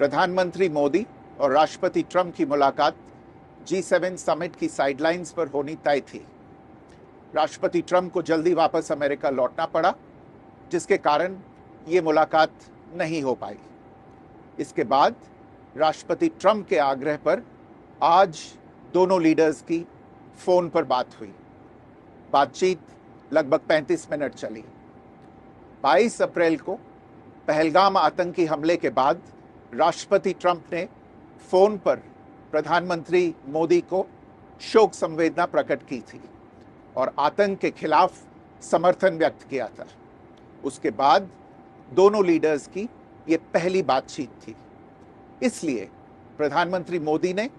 प्रधानमंत्री मोदी और राष्ट्रपति ट्रंप की मुलाकात G7 समिट की साइडलाइंस पर होनी तय थी। राष्ट्रपति ट्रंप को जल्दी वापस अमेरिका लौटना पड़ा, जिसके कारण ये मुलाकात नहीं हो पाई। इसके बाद राष्ट्रपति ट्रंप के आग्रह पर आज दोनों लीडर्स की फोन पर बात हुई। बातचीत लगभग 35 मिनट चली। 22 अप्रैल को पहलगाम आतंकी हमले के बाद राष्ट्रपति ट्रंप ने फोन पर प्रधानमंत्री मोदी को शोक संवेदना प्रकट की थी और आतंक के खिलाफ समर्थन व्यक्त किया था। उसके बाद दोनों लीडर्स की ये पहली बातचीत थी। इसलिए प्रधानमंत्री मोदी ने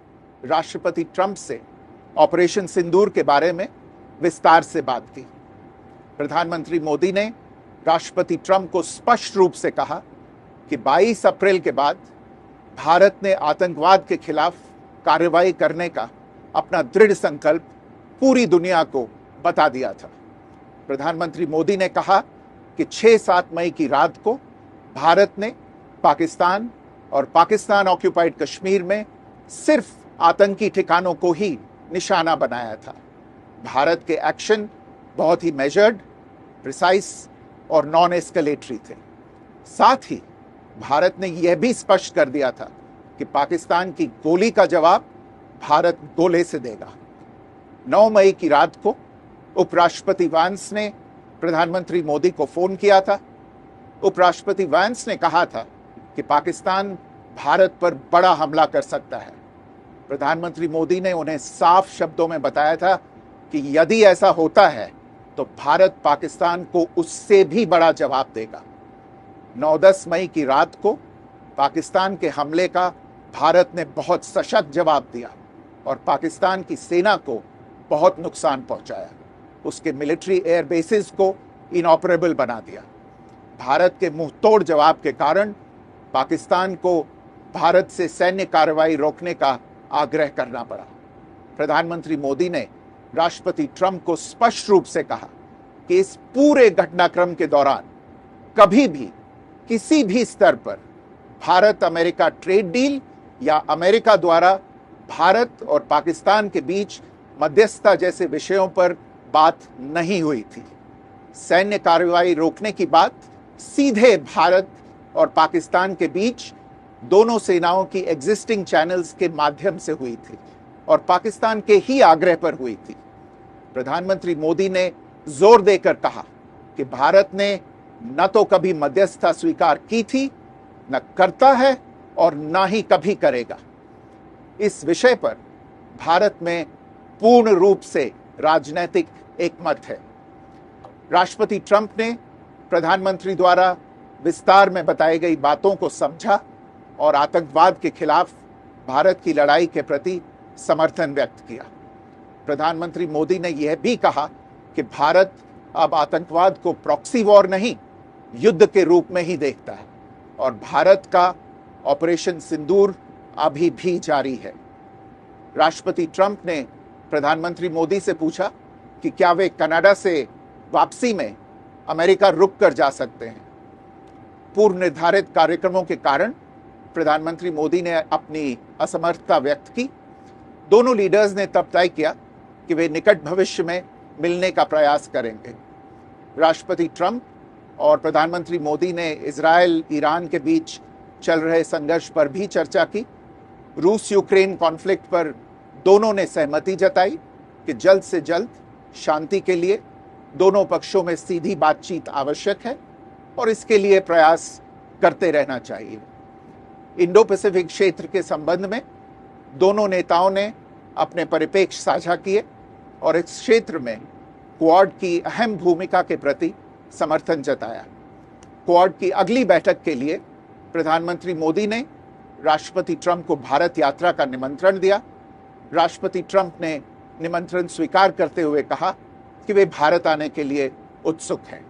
राष्ट्रपति ट्रंप से ऑपरेशन सिंदूर के बारे में विस्तार से बात की। प्रधानमंत्री मोदी ने राष्ट्रपति ट्रंप को स्पष्ट रूप से कहा कि 22 अप्रैल के बाद भारत ने आतंकवाद के खिलाफ कार्रवाई करने का अपना दृढ़ संकल्प पूरी दुनिया को बता दिया था। प्रधानमंत्री मोदी ने कहा कि 6-7 मई की रात को भारत ने पाकिस्तान और पाकिस्तान ऑक्यूपाइड कश्मीर में सिर्फ आतंकी ठिकानों को ही निशाना बनाया था। भारत के एक्शन बहुत ही मेजर्ड, प्रिसाइज और नॉन एस्केलेटरी थे। साथ ही भारत ने यह भी स्पष्ट कर दिया था कि पाकिस्तान की गोली का जवाब भारत गोले से देगा। 9 मई की रात को उपराष्ट्रपति वांस ने प्रधानमंत्री मोदी को फोन किया था। उपराष्ट्रपति वांस ने कहा था कि पाकिस्तान भारत पर बड़ा हमला कर सकता है। प्रधानमंत्री मोदी ने उन्हें साफ शब्दों में बताया था कि यदि ऐसा होता है तो भारत पाकिस्तान को उससे भी बड़ा जवाब देगा। 9-10 मई की रात को पाकिस्तान के हमले का भारत ने बहुत सशक्त जवाब दिया और पाकिस्तान की सेना को बहुत नुकसान पहुंचाया। उसके मिलिट्री एयर बेसिस को इनऑपरेबल बना दिया। भारत के मुंहतोड़ जवाब के कारण पाकिस्तान को भारत से सैन्य कार्रवाई रोकने का आग्रह करना पड़ा। प्रधानमंत्री मोदी ने राष्ट्रपति ट्रंप को स्पष्ट रूप से कहा कि इस पूरे घटनाक्रम के दौरान कभी भी किसी भी स्तर पर भारत अमेरिका ट्रेड डील या अमेरिका द्वारा भारत और पाकिस्तान के बीच मध्यस्थता जैसे विषयों पर बात नहीं हुई थी। सैन्य कार्रवाई रोकने की बात सीधे भारत और पाकिस्तान के बीच दोनों सेनाओं की एग्जिस्टिंग चैनल्स के माध्यम से हुई थी और पाकिस्तान के ही आग्रह पर हुई थी। प्रधानमंत्री मोदी ने जोर देकर कहा कि भारत ने न तो कभी मध्यस्थता स्वीकार की थी, न करता है और न ही कभी करेगा। इस विषय पर भारत में पूर्ण रूप से राजनीतिक एकमत है। राष्ट्रपति ट्रंप ने प्रधानमंत्री द्वारा विस्तार में बताई गई बातों को समझा और आतंकवाद के खिलाफ भारत की लड़ाई के प्रति समर्थन व्यक्त किया। प्रधानमंत्री मोदी ने यह भी कहा कि भारत अब आतंकवाद को प्रॉक्सी वॉर नहीं, युद्ध के रूप में ही देखता है और भारत का ऑपरेशन सिंदूर अभी भी जारी है। राष्ट्रपति ट्रंप ने प्रधानमंत्री मोदी से पूछा कि क्या वे कनाडा से वापसी में अमेरिका रुक कर जा सकते हैं। पूर्व निर्धारित कार्यक्रमों के कारण प्रधानमंत्री मोदी ने अपनी असमर्थता व्यक्त की। दोनों लीडर्स ने तब तय किया कि वे निकट भविष्य में मिलने का प्रयास करेंगे। राष्ट्रपति ट्रंप और प्रधानमंत्री मोदी ने इजराइल ईरान के बीच चल रहे संघर्ष पर भी चर्चा की। रूस यूक्रेन कॉन्फ्लिक्ट पर दोनों ने सहमति जताई कि जल्द से जल्द शांति के लिए दोनों पक्षों में सीधी बातचीत आवश्यक है और इसके लिए प्रयास करते रहना चाहिए। इंडो पैसिफिक क्षेत्र के संबंध में दोनों नेताओं ने अपने परिप्रेक्ष्य साझा किए और इस क्षेत्र में क्वाड की अहम भूमिका के प्रति समर्थन जताया। क्वाड की अगली बैठक के लिए प्रधानमंत्री मोदी ने राष्ट्रपति ट्रंप को भारत यात्रा का निमंत्रण दिया। राष्ट्रपति ट्रंप ने निमंत्रण स्वीकार करते हुए कहा कि वे भारत आने के लिए उत्सुक हैं।